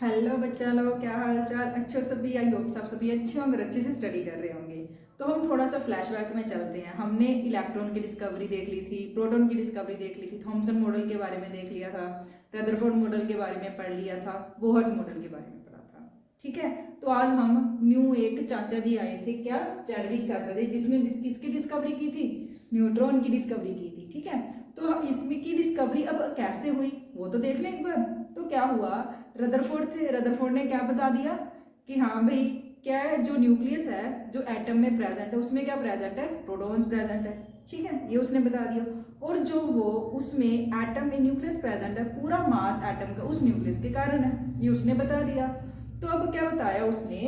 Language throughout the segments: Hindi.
हेलो बच्चा लोग, क्या हाल चाल। अच्छे हो सभी? आई होप सब सभी अच्छे होंगे और अच्छे से स्टडी कर रहे होंगे। तो हम थोड़ा सा फ्लैशबैक में चलते हैं। हमने इलेक्ट्रॉन की डिस्कवरी देख ली थी, प्रोटॉन की डिस्कवरी देख ली थी, थॉमसन मॉडल के बारे में देख लिया था, रदरफोर्ड मॉडल के बारे में पढ़ लिया था, बोहर्स मॉडल के बारे में पढ़ा था। ठीक है, तो आज हम न्यू एक चाचा जी आए थे, क्या चैडविक चाचा जी, जिसने किसकी डिस्कवरी की थी? न्यूट्रॉन की डिस्कवरी की थी। ठीक है, तो इसमें की डिस्कवरी अब कैसे हुई वो तो देख लें एक बार। तो क्या हुआ, रदरफोर्ड थे, रदरफोर्ड ने क्या बता दिया कि हाँ भाई, क्या है, जो न्यूक्लियस है जो एटम में प्रेजेंट है उसमें क्या प्रेजेंट है? प्रोटॉन्स प्रेजेंट है। ठीक है, ये उसने बता दिया। और जो वो उसमें एटम में न्यूक्लियस प्रेजेंट है, पूरा मास एटम का उस न्यूक्लियस के कारण है, ये उसने बता दिया। तो अब क्या बताया उसने,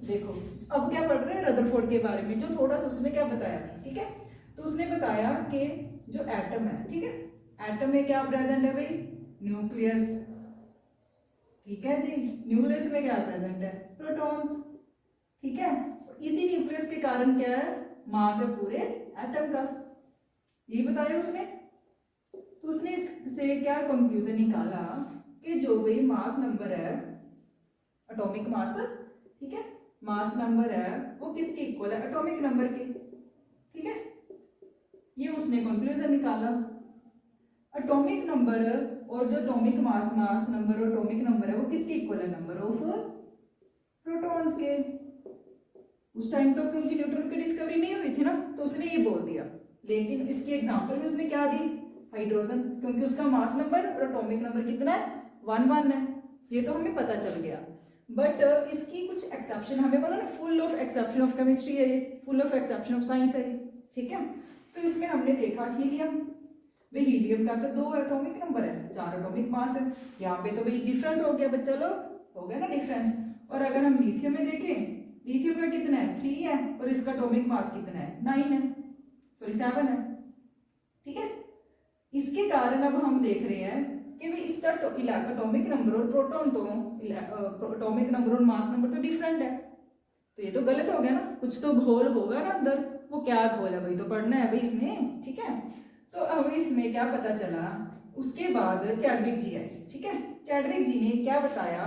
देखो अब क्या पढ़ रहे हैं रदरफोर्ड के बारे में, जो थोड़ा सा उसने क्या बताया था। ठीक है, तो उसने बताया कि जो एटम है, ठीक है, एटम में क्या प्रेजेंट है भाई? न्यूक्लियस। ठीक है जी, न्यूक्लियस में क्या प्रेजेंट है? प्रोटॉन्स। ठीक है, इसी न्यूक्लियस के कारण क्या है? मास है पूरे एटम का, यही बताया उसने। तो उसने इससे क्या कंक्लूजन निकाला कि जो भी मास नंबर है, एटॉमिक मास, ठीक है, मास नंबर है वो किसके इक्वल है? एटॉमिक नंबर के। ठीक है, ये उसने कंक्लूजन निकाला। एटॉमिक नंबर और जो एटॉमिक मास नंबर और एटॉमिक नंबर है वो किसके इक्वल है? नंबर ऑफ प्रोटॉन्स के। उस टाइम तो क्योंकि न्यूट्रॉन की डिस्कवरी नहीं हुई थी ना, तो उसने ये बोल दिया। लेकिन इसकी एग्जांपल भी उसने क्या दी? हाइड्रोजन, क्योंकि उसका मास नंबर और एटॉमिक नंबर कितना है? 1 1 है। ये तो हमें पता चल गया। बट इसकी कुछ एक्सेप्शन हमें पता ना, full of exception of chemistry है ये, full of exception of science है ये। ठीक है, तो इसमें हमने देखा हीलियम। भाई हीलियम का तो 2 एटॉमिक नंबर है, 4 एटॉमिक मास है। यहाँ पे तो भाई डिफरेंस हो गया बच्चा लोग, हो गया ना डिफरेंस। और अगर हम लिथियम में देखें, लिथियम का कितना है? 3 है, और इसका एटॉमिक मास कितना है? 9 है, सॉरी 7 है। ठीक है, इसके कारण अब हम देख रहे हैं कि भाई इसका एटॉमिक नंबर और प्रोटॉन तो एटॉमिक नंबर और मास नंबर तो डिफरेंट है। तो ये तो गलत हो गया ना, कुछ तो घोल होगा ना अंदर। वो क्या घोल है भाई, तो पढ़ना है भाई इसमें। ठीक है, तो अब इसमें क्या पता चला, उसके बाद चैडविक जी आए। ठीक है, चैडविक जी ने क्या बताया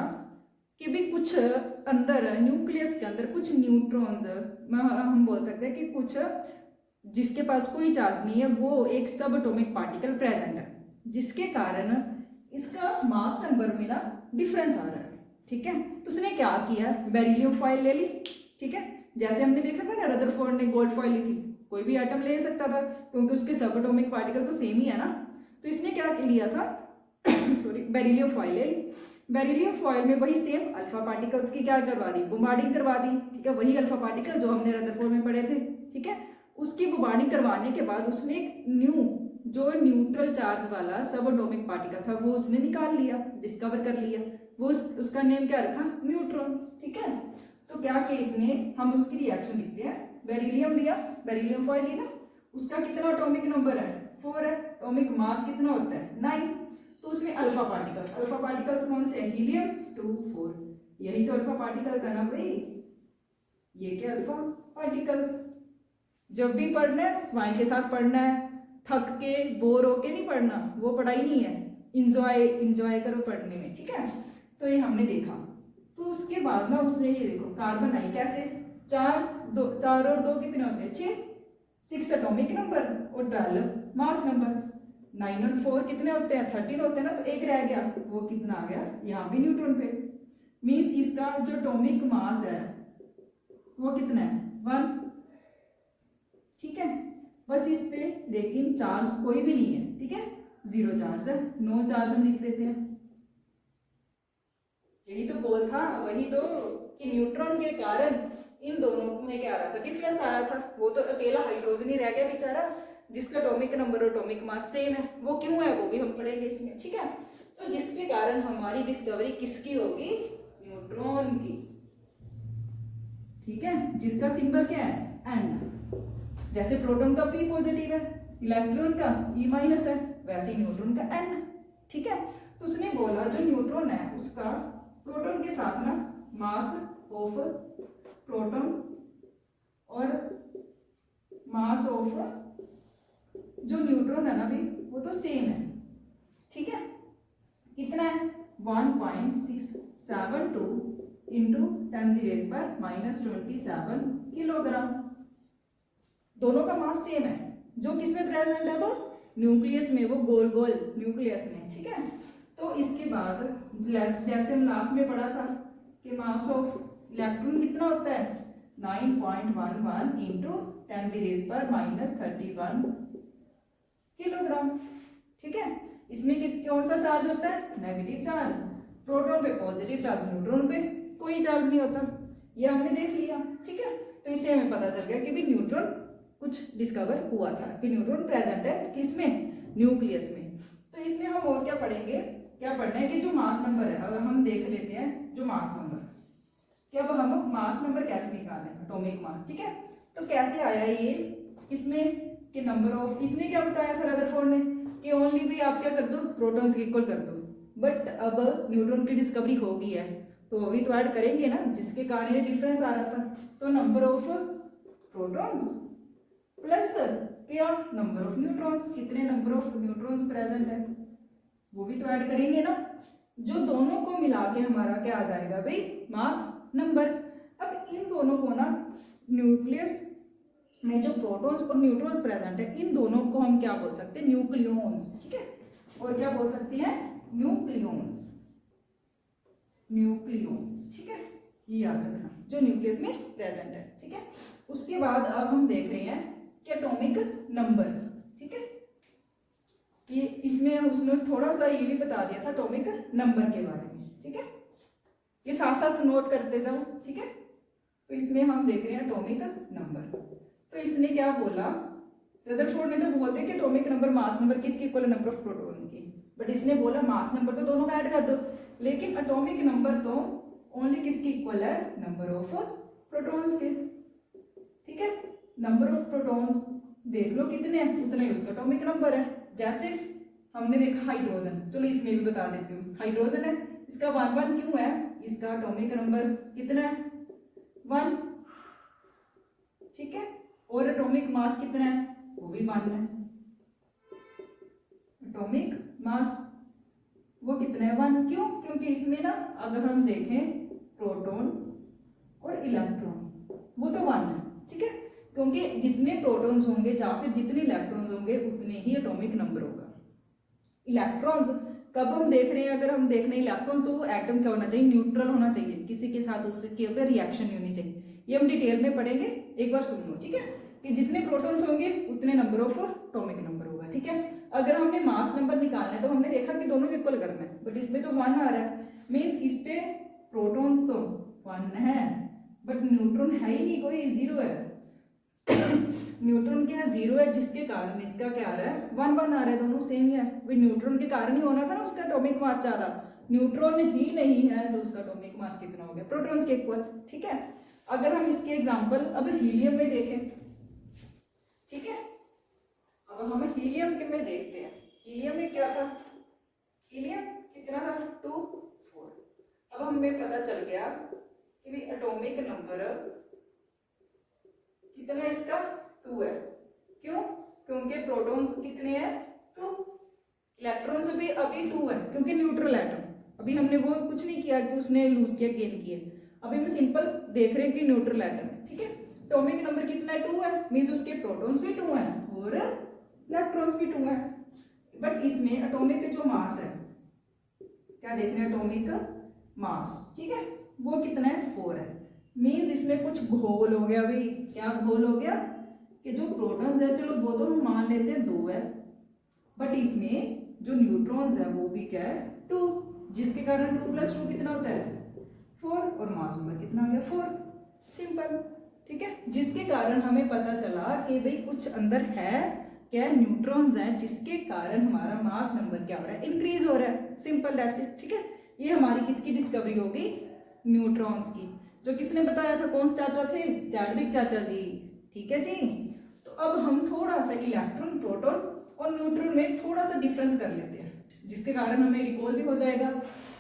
कि भी कुछ अंदर न्यूक्लियस के अंदर कुछ न्यूट्रॉन्स, हम बोल सकते हैं कि कुछ जिसके पास कोई चार्ज नहीं है, वो एक सब एटॉमिक पार्टिकल प्रेजेंट है, जिसके कारण इसका मास नंबर में ना डिफरेंस आ रहा है। ठीक है, तो उसने क्या किया, बेरिलियम फॉइल ले ली। ठीक है, जैसे हमने देखा था ना रदरफोर्ड ने गोल्ड फॉइल ली थी, कोई भी एटम ले सकता था क्योंकि उसके सब एटॉमिक पार्टिकल तो सेम ही है ना। तो इसने क्या लिया था सॉरी, बेरिलियम फॉइल ले ली। बेरिलियम फॉइल में वही सेम अल्फा पार्टिकल्स की क्या करवा दी? बॉम्बार्डिंग करवा दी। ठीक है, वही अल्फा पार्टिकल जो हमने रदरफोर्ड में पढ़े थे। ठीक है, उसकी बॉम्बार्डिंग करवाने के बाद उसने एक न्यू जो न्यूट्रल चार्ज वाला सब एटॉमिक पार्टिकल था वो उसने निकाल लिया, डिस्कवर कर लिया। वो उसका नेम क्या रखा? न्यूट्रॉन। ठीक है, तो क्या केस में हम उसकी रिएक्शन लिखते हैं। बेरिलियम लिया, बेरिलियम फॉइल लिया, उसका कितना एटॉमिक नंबर है? 4 है। एटॉमिक मास कितना होता है? 9। तो उसमें अल्फा पार्टिकल्स कौन से हैं? हीलियम 2 4, यही तो अल्फा पार्टिकल्स है ना भाई, ये क्या अल्फा पार्टिकल्स। जब भी पढ़ना है स्माइल के साथ पढ़ना है, थक के बोर होके नहीं पढ़ना, वो पढ़ाई नहीं है। इंजॉय करो पढ़ने में। ठीक है, तो ये हमने देखा। तो उसके बाद ना उसने ये देखो कार्बन आई कैसे, 4 और 2 कितने होते हैं? 6, 6 एटॉमिक नंबर और 12 मास नंबर। 9 और 4 कितने होते हैं? 13 होते हैं ना, तो एक रह गया, वो कितना आ गया? यहाँ भी न्यूट्रॉन पे। मीन्स इसका जो एटॉमिक मास है वो कितना है? 1। ठीक है, बस इस पे लेकिन चार्ज कोई भी नहीं है। ठीक है, 0 चार्ज है, नो चार्ज हम लिख देते हैं। यही तो गोल था, वही तो कि न्यूट्रॉन के कारण इन दोनों में क्या आ रहा था? डिफरेंस आ रहा था। वो तो अकेला हाइड्रोजन ही रह गया बेचारा, जिसका एटॉमिक नंबर और एटॉमिक मास सेम है। वो क्यों है वो भी हम पढ़ेंगे इसमें। ठीक है, तो जिसके कारण हमारी डिस्कवरी किसकी होगी? न्यूट्रॉन की। ठीक है, जिसका सिंबल क्या है? एन। जैसे प्रोटॉन का P पॉजिटिव है, इलेक्ट्रॉन का E माइनस है, वैसे ही न्यूट्रॉन का N। ठीक है, तो उसने बोला जो न्यूट्रॉन है उसका प्रोटॉन के साथ ना मास ऑफ प्रोटॉन और मास ऑफ जो न्यूट्रॉन है ना भी वो तो सेम है। ठीक है, कितना है? 1.67 72 इंटू 10⁻⁻27 किलोग्राम। दोनों का मास सेम है। जो किसमें प्रेजेंट है, वो न्यूक्लियस में, वो गोल गोल न्यूक्लियस में, ठीक है। तो इसके बाद जैसे हम लास्ट में पढ़ा था कि मास ऑफ इलेक्ट्रॉन कितना होता है, 9.11 इंटू 10⁻31 किलोग्राम, ठीक है। इसमें कौन सा चार्ज होता है, नेगेटिव चार्ज। प्रोटॉन पे पॉजिटिव चार्ज, न्यूट्रॉन पे कोई चार्ज नहीं होता। ये हमने देख लिया, ठीक है। तो इससे हमें पता चल गया कि भी न्यूट्रॉन कुछ डिस्कवर हुआ था, कि न्यूट्रॉन प्रेजेंट है किसमें, न्यूक्लियस में। तो इसमें हम और क्या पढ़ेंगे, क्या पढ़ना है कि जो मास नंबर है, अगर हम देख लेते हैं जो मास नंबर, कि अब हम मास नंबर कैसे निकालें, एटॉमिक मास, ठीक है। तो कैसे आया ये, इसमें कि नंबर ऑफ, इसने क्या बताया था रदरफोर्ड ने कि ओनली भी आप क्या कर दो, प्रोटॉन्स की इक्वल कर दो। बट अब न्यूट्रॉन की डिस्कवरी हो गई है तो अभी तो ऐड करेंगे ना, जिसके कारण ये डिफरेंस आ रहा था। तो नंबर ऑफ प्रोटॉन्स प्लस क्या, नंबर ऑफ न्यूट्रॉन्स, कितने नंबर ऑफ न्यूट्रॉन्स प्रेजेंट है वो भी तो ऐड करेंगे ना। जो दोनों को मिला के हमारा क्या आ जाएगा भाई, मास नंबर। अब इन दोनों को ना, न्यूक्लियस में जो प्रोटॉन्स और न्यूट्रॉन्स प्रेजेंट है, इन दोनों को हम क्या बोल सकते हैं, न्यूक्लियॉन्स, ठीक है। और क्या बोल सकते हैं, न्यूक्लियॉन्स, न्यूक्लियॉन्स, ठीक है। ये याद रखना, जो न्यूक्लियस में प्रेजेंट है, ठीक है। उसके बाद अब हम देख रहे हैं कि एटॉमिक नंबर, ठीक है। ये इसमें उसने थोड़ा सा ये भी बता दिया था एटॉमिक नंबर के बारे में, ठीक है। ये साथ साथ नोट करते जाओ, ठीक है। तो इसमें हम देख रहे हैं एटॉमिक नंबर। तो इसने क्या बोला, रदरफोर्ड ने तो बोल दिया कि एटॉमिक नंबर मास नंबर किसकी इक्वल है, नंबर ऑफ प्रोटॉन्स की। बट इसने बोला मास नंबर तो दोनों का ऐड कर दो, लेकिन एटॉमिक नंबर तो ओनली किसकी इक्वल है, नंबर ऑफ प्रोटॉन्स के, ठीक है। नंबर ऑफ प्रोटॉन्स देख लो कितने हैं, उतना ही उसका एटॉमिक नंबर है। जैसे हमने देखा हाइड्रोजन, चलो इसमें भी बता देती हूँ, हाइड्रोजन है, इसका 1 क्यों है, इसका एटॉमिक नंबर कितना है, 1, ठीक है। और एटॉमिक मास कितना है, वो भी 1 है। एटॉमिक मास वो कितना है, 1, क्यों, क्योंकि इसमें ना अगर हम देखें प्रोटॉन और इलेक्ट्रॉन वो तो 1 है, ठीक है। क्योंकि जितने प्रोटॉन्स होंगे या फिर जितने इलेक्ट्रॉन्स होंगे उतने ही एटॉमिक नंबर होगा। इलेक्ट्रॉन्स कब हम देख रहे हैं, अगर हम देख रहे हैं इलेक्ट्रॉन्स, तो वो एटम क्या होना चाहिए, न्यूट्रल होना चाहिए, किसी के साथ उसके ऊपर रिएक्शन नहीं होनी चाहिए। ये हम डिटेल में पढ़ेंगे, एक बार सुन लो, ठीक है। कि जितने प्रोटॉन्स होंगे उतने नंबर ऑफ एटॉमिक नंबर होगा, ठीक है। अगर हमने मास नंबर निकालना है तो हमने देखा कि दोनों को इक्वल करना है, बट इसमें तो 1 आ रहा है, मीन्स इस पे प्रोटॉन्स तो 1 है बट न्यूट्रॉन है ही नहीं, कोई 0 है। न्यूट्रॉन क्या 0 है, जिसके कारण इसका क्या आ रहा है, 1 आ रहा है, दोनों सेम ही है। वे न्यूट्रॉन के कारण ही होना था ना उसका एटॉमिक मास ज्यादा, न्यूट्रॉन ही नहीं है तो उसका एटॉमिक मास कितना हो गया, प्रोटॉन्स के इक्वल, ठीक है। अगर हम इसके एग्जांपल अब हीलियम में देखें, ठीक है। अब हम हीलियम के में देखते हैं, हीलियम में क्या था, हीलियम कितना था, 2, 4। अब हमें पता चल गया कि भी एटॉमिक नंबर कितना है इसका, 2 है। क्यों, क्योंकि प्रोटॉन्स कितने हैं, 2, इलेक्ट्रॉन्स भी अभी 2 है, क्योंकि न्यूट्रल एटम, अभी हमने वो कुछ नहीं किया कि उसने लूज किया गेन किया, अभी हम सिंपल देख रहे हैं कि न्यूट्रल एटम है, ठीक है। एटॉमिक नंबर कितना है, 2 है, मींस उसके प्रोटॉन्स भी 2 हैं और इलेक्ट्रॉन्स भी 2 हैं। बट इसमें एटॉमिक जो मास है, क्या देख रहे हैं, एटॉमिक मास, ठीक है, वो कितना है, 4 है। मींस इसमें कुछ घोल हो गया भाई, क्या घोल हो गया कि जो प्रोटॉन्स है, चलो वो तो हम मान लेते हैं 2 है, बट इसमें जो न्यूट्रॉन्स है वो भी क्या है, 2, जिसके कारण 2 + 2 कितना होता है, 4, और मास नंबर कितना आ गया, 4, सिंपल, ठीक है। जिसके कारण हमें पता चला कि भाई कुछ अंदर है क्या, न्यूट्रॉन्स है, जिसके कारण हमारा मास नंबर क्या हो रहा है, इंक्रीज हो रहा है, सिंपल दैट्स इट, ठीक है। ये हमारी किसकी डिस्कवरी होगी, न्यूट्रॉन्स की। जो किसने बताया था, कौन से चाचा थे, जार्विक चाचा जी, ठीक है जी। तो अब हम थोड़ा सा इलेक्ट्रॉन, प्रोटॉन और न्यूट्रॉन में थोड़ा सा डिफरेंस कर लेते हैं, जिसके कारण हमें रिकॉल भी हो जाएगा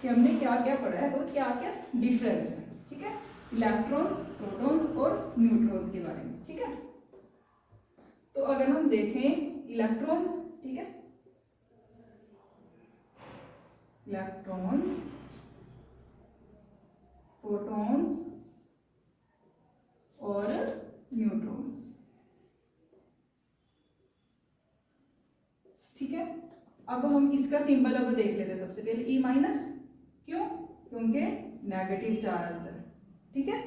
कि हमने क्या क्या पढ़ा है और क्या क्या डिफरेंस है, ठीक है। इलेक्ट्रॉन्स, प्रोटॉन्स और न्यूट्रॉन्स के बारे में, ठीक है। तो अगर हम देखें इलेक्ट्रॉन्स, ठीक है, इलेक्ट्रॉन्स प्रोटॉन्स और न्यूट्रॉन्स। ठीक है, अब हम इसका सिंबल अब देख लेते हैं। सबसे पहले ई माइनस, क्यों? क्योंकि नेगेटिव चार्ज है। ठीक है,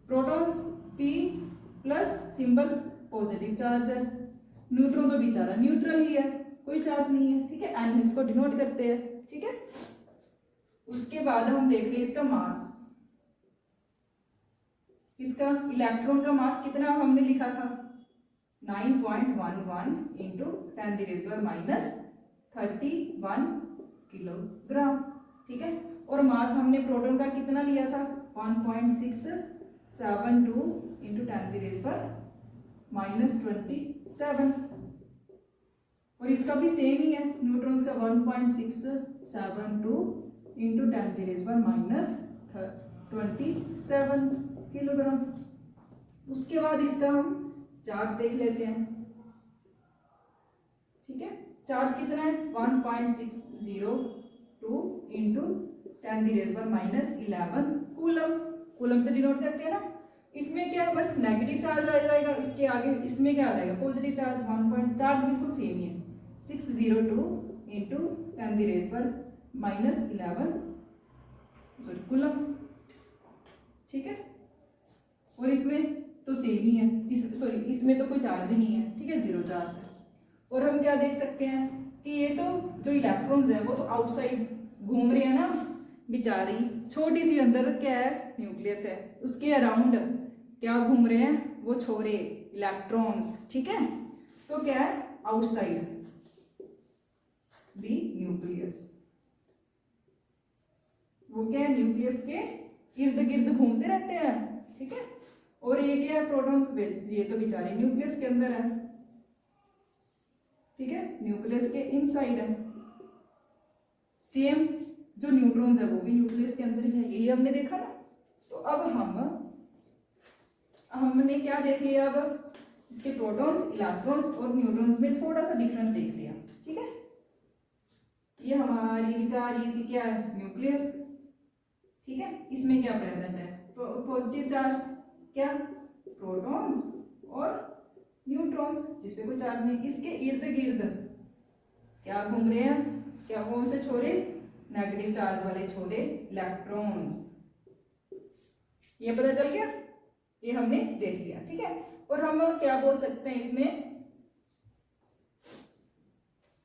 protons P plus, symbol positive charge है। न्यूट्रॉन तो बेचारा न्यूट्रल ही है, कोई चार्ज नहीं है। ठीक है, एन इसको डिनोट करते हैं। ठीक है, उसके बाद हम देख रहे हैं इसका मास। इसका इलेक्ट्रॉन का मास कितना हमने लिखा था? 9.11 इंटू 10⁻⁻31 किलोग्राम। ठीक है, और मास हमने प्रोटॉन का कितना लिया था? 1.672 इंटू 10⁻⁻27। और इसका भी सेम ही है, न्यूट्रॉन्स का 1.672 इंटू 10⁻⁻27 किलोग्राम। उसके बाद इसका हम चार्ज देख लेते हैं। ठीक है, चार्ज कितना है? 1.602 इंटू 10⁻⁻11 कूलम। कूलम से डिनोट करते हैं ना। इसमें क्या है, बस नेगेटिव चार्ज आ जाएगा, इसके आगे इसमें क्या आ जाएगा? Positive charge. 1 चार्ज बिल्कुल सेम ही है, 602 इंटू 10⁻⁻11 कूलम। ठीक है, और इसमें तो सेम ही है, इसमें तो कोई चार्ज ही नहीं है। ठीक है, जीरो चार्ज है। और हम क्या देख सकते हैं कि ये तो जो इलेक्ट्रॉन्स है वो तो आउटसाइड घूम रहे हैं ना बेचारी। छोटी सी अंदर क्या है? न्यूक्लियस है, उसके अराउंड क्या घूम रहे हैं? वो छोरे इलेक्ट्रॉन्स। ठीक है, तो क्या है? Outside the nucleus. वो क्या है? न्यूक्लियस के इर्द गिर्द घूमते रहते हैं। ठीक है, और ये क्या है? प्रोटॉन्स। ये तो बेचारे न्यूक्लियस के अंदर है। ठीक है, न्यूक्लियस के इनसाइड है। सेम जो न्यूट्रॉन्स है वो भी न्यूक्लियस के अंदर ही है, यही हमने देखा ना। तो अब हमने क्या देख लिया? अब इसके प्रोटॉन्स, इलेक्ट्रॉन्स और न्यूट्रॉन्स में थोड़ा सा डिफरेंस देख लिया। ठीक है, ये हमारी बेचारी सी क्या है? न्यूक्लियस। ठीक है, इसमें क्या प्रेजेंट है? पॉजिटिव चार्ज, क्या? प्रोटॉन्स और न्यूट्रॉन्स, जिसपे कोई चार्ज नहीं। इसके इर्द गिर्द क्या घूम रहे हैं? क्या कौन से छोरे? नेगेटिव चार्ज वाले छोरे इलेक्ट्रॉन्स। ये पता चल गया, ये हमने देख लिया। ठीक है, और हम क्या बोल सकते हैं इसमें?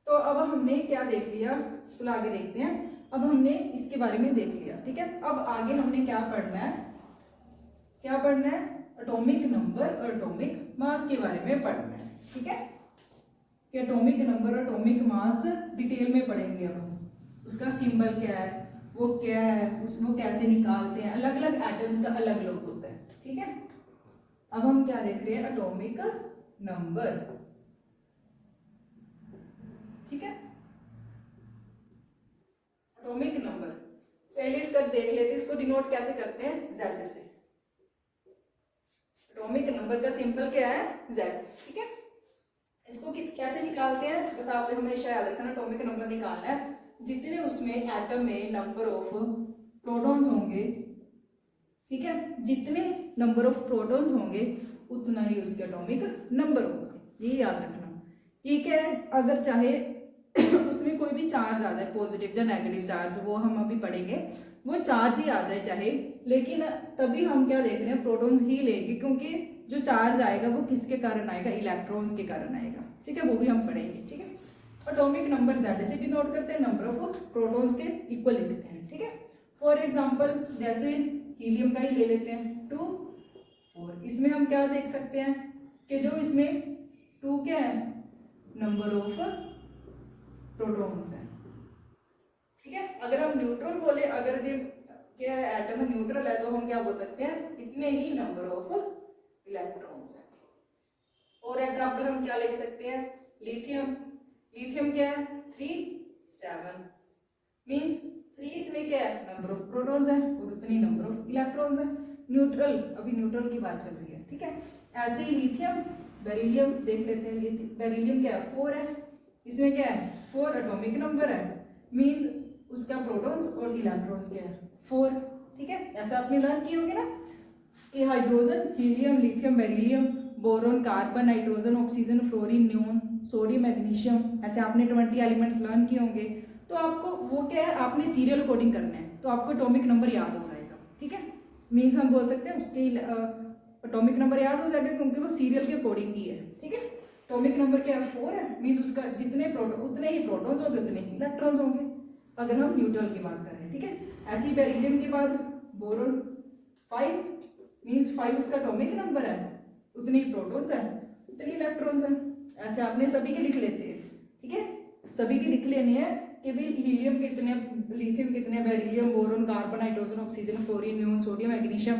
तो अब हमने क्या देख लिया? चलो आगे देखते हैं। अब हमने इसके बारे में देख लिया। ठीक है, अब आगे हमने क्या पढ़ना है? क्या पढ़ना है? एटॉमिक नंबर और एटॉमिक मास के बारे में पढ़ना है। ठीक है, कि atomic number, atomic mass detail में पढ़ेंगे। अब उसका सिंबल क्या है, वो क्या है, उसको कैसे निकालते हैं, अलग अलग एटम्स का अलग अलग होता है। ठीक है, अब हम क्या देख रहे हैं? Atomic number. ठीक है, एटॉमिक नंबर पहले इसका देख लेते हैं। इसको डिनोट कैसे करते हैं? Z से। एटॉमिक नंबर का सिंबल क्या है? Z। ठीक है, इसको कैसे निकालते हैं? बस आप हमेशा याद रखना, एटॉमिक नंबर निकालना है। जितने उसमें एटम में नंबर ऑफ प्रोटॉन्स होंगे, ठीक है, जितने नंबर ऑफ प्रोटॉन्स होंगे उतना ही उसका एटॉमिक नंबर होगा। ये याद रखना। ये क्या है? अगर चाहे उसमें कोई भी चार्ज आ जाए, पॉजिटिव या नेगेटिव चार्ज, वो हम अभी पढ़ेंगे, वो चार्ज ही आ जाए चाहे, लेकिन तभी हम क्या देख रहे हैं? प्रोटॉन्स ही लेंगे, क्योंकि जो चार्ज आएगा वो किसके कारण आएगा? इलेक्ट्रॉन्स के कारण आएगा। ठीक है, वो भी हम पढ़ेंगे। ठीक है, एटॉमिक नंबर Z से डिनोट करते हैं, नंबर ऑफ प्रोटॉन्स के इक्वल लिखते हैं। ठीक है, फॉर एग्जांपल जैसे हीलियम का ही ले लेते हैं, 2 4। इसमें हम क्या देख सकते हैं कि जो इसमें 2 क्या है? नंबर ऑफ प्रोटॉन्स है। ठीक है, अगर हम न्यूट्रल बोले, अगर ये क्या है? एटम न्यूट्रल है, तो हम क्या बोल सकते हैं? इतने ही नंबर ऑफ इलेक्ट्रॉन्स है। और एग्जांपल हम क्या लिख सकते हैं? लिथियम। लिथियम क्या है? 3 7 मींस 3 इसमें क्या है? नंबर ऑफ प्रोटॉन्स है और उतनी नंबर ऑफ इलेक्ट्रॉन्स है। न्यूट्रल, अभी न्यूट्रल की बात चल रही है। ठीक है, ऐसे ही लिथियम, बेरिलियम देख लेते हैं। बेरिलियम क्या है? 4 है। इसमें क्या है? 4 एटॉमिक नंबर है, मींस उसका प्रोटॉन्स और इलेक्ट्रॉन्स क्या है? 4। ठीक है, ऐसा आपने लर्न किए होंगे ना कि hydrogen, helium, lithium, beryllium, boron, carbon, nitrogen, oxygen, fluorine, neon, sodium, magnesium, ऐसे आपने 20 एलिमेंट्स लर्न किए होंगे। तो आपको वो क्या है, आपने सीरियल कोडिंग करना है तो आपको एटॉमिक नंबर याद हो जाएगा, ठीक है। मीन्स हम बोल सकते हैं उसके एटॉमिक नंबर याद हो जाएगा क्योंकि वो सीरियल के कोडिंग की है, ठीक है। एटॉमिक नंबर क्या है, 4 है। मीन्स उसका जितने प्रोटॉन उतने ही प्रोटॉन्स होंगे उतने ही इलेक्ट्रॉन्स होंगे, अगर हम न्यूट्रल की बात करें, ठीक है। ऐसे ही बेरिलियम के बाद बोरोन 5, मीन्स 5 उसका एटॉमिक नंबर है, उतने ही प्रोटॉन्स हैं उतने ही इलेक्ट्रॉन्स हैं। ऐसे आपने सभी के लिख लेते हैं, ठीक है। सभी की लिख लेनी है कि भाई हीलियम कितने, लिथियम कितने, beryllium, boron, carbon, nitrogen, oxygen, fluorine, neon, sodium, magnesium,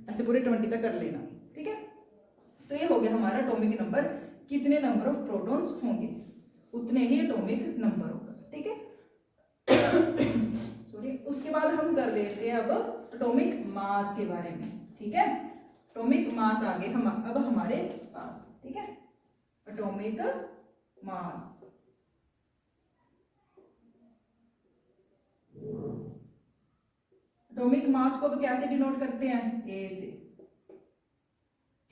ऐसे पूरे 20 तक कर लेना, ठीक है। तो ये हो गया हमारा एटॉमिक नंबर, कितने नंबर ऑफ प्रोटॉन्स होंगे उतने ही एटॉमिक नंबर होगा, ठीक है। सॉरी, उसके बाद हम कर लेते हैं अब एटॉमिक मास के बारे में, ठीक है। एटॉमिक मास आगे हम अब हमारे पास, ठीक है। एटॉमिक मास, एटॉमिक मास को अब कैसे डिनोट करते हैं, ए से,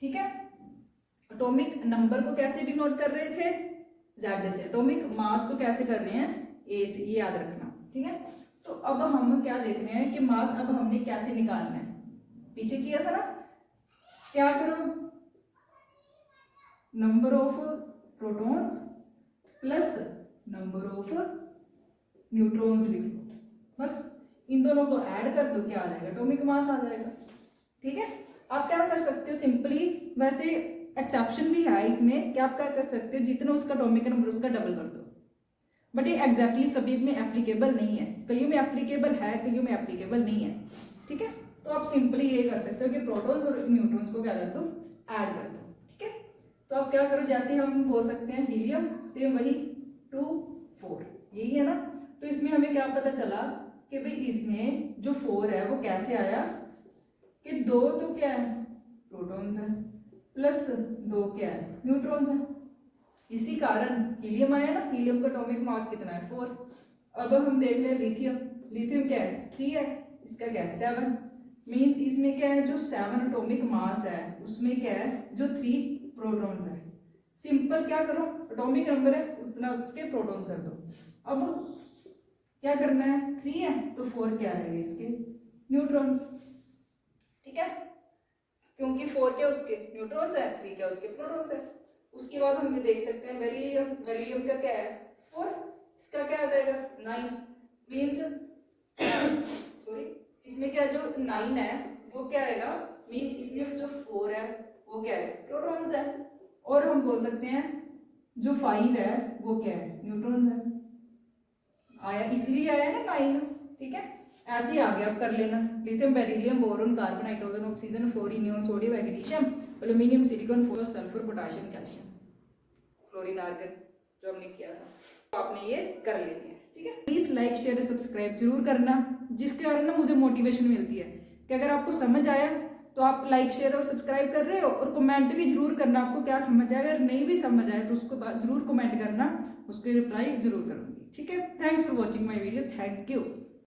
ठीक है। एटॉमिक नंबर को कैसे डिनोट कर रहे थे, जेड से। एटॉमिक मास को कैसे कर रहे हैं, ए से, ये याद रखना, ठीक है। तो अब हम क्या देख रहे हैं कि मास अब हमने कैसे निकालना है, पीछे किया था ना, क्या करो, number of protons plus number of neutrons लिख लो, बस इन दोनों को ऐड कर दो, क्या आ जाएगा, एटॉमिक मास आ जाएगा, ठीक है। आप क्या कर सकते हो सिंपली, वैसे एक्सेप्शन भी है इसमें कि आप क्या कर सकते हो, जितना उसका एटॉमिक नंबर उसका डबल कर दो, बट ये एग्जैक्टली सभी में एप्लीकेबल नहीं है, कईयों में एप्लीकेबल है, कईयों में एप्लीकेबल नहीं है, ठीक है। तो आप सिंपली ये कर सकते हो कि प्रोटॉन्स और न्यूट्रॉन्स को क्या कर दो, ऐड कर दो, ठीक है। तो आप क्या करो, जैसे हम बोल सकते हैं हीलियम से वही 2 4, यही है ना। तो इसमें हमें क्या पता चला कि भाई इसमें जो 4 है वो कैसे आया कि 2 तो क्या है प्रोटॉन्स है प्लस 2 क्या है न्यूट्रॉन्स है, इसी कारण हीलियम आया ना। हीलियम का एटॉमिक मास कितना है, 4। अब हम देख लें लिथियम, लिथियम क्या है 3 है, इसका क्या है 7, मीन्स इसमें क्या है जो 7 एटॉमिक मास है उसमें क्या है जो 3 प्रोटॉन्स है। सिंपल क्या करो, एटॉमिक नंबर है उतना उसके प्रोटॉन्स कर दो। अब क्या करना है, 3 है तो 4 क्या रहेंगे इसके न्यूट्रॉन्स, ठीक है, क्योंकि 4 क्या उसके न्यूट्रॉन्स है, 3 क्या उसके प्रोटॉन्स है। उसके बाद हम ये देख सकते हैं बेरिलियम, बेरिलियम का क्या है 4, इसका क्या आ जाएगा 9, मीन्स सॉरी इसमें क्या जो 9 है वो क्या आएगा, मीन्स इसमें जो 4 है वो क्या है प्रोटॉन्स है, और हम बोल सकते हैं जो 5 है वो क्या है न्यूट्रॉन्स है। आया इसलिए आया ना 9, ठीक है। ऐसे ही आगे आप कर लेना, lithium, beryllium, boron, carbon, nitrogen, oxygen, fluorine, neon, sodium, magnesium, aluminium, silicon, phosphorus, sulphur, potassium, calcium, chlorine, argon जो हमने किया था, तो आपने ये कर लेनी है, ठीक है। प्लीज लाइक शेयर सब्सक्राइब जरूर करना, जिसके कारण ना मुझे मोटिवेशन मिलती है कि अगर आपको समझ आया तो आप लाइक शेयर और सब्सक्राइब कर रहे हो, और कमेंट भी जरूर करना आपको क्या समझ आया, अगर नहीं भी समझ आया तो उसको जरूर कमेंट करना, उसके रिप्लाई जरूर करूंगी, ठीक है। Thanks for watching my video, thank you.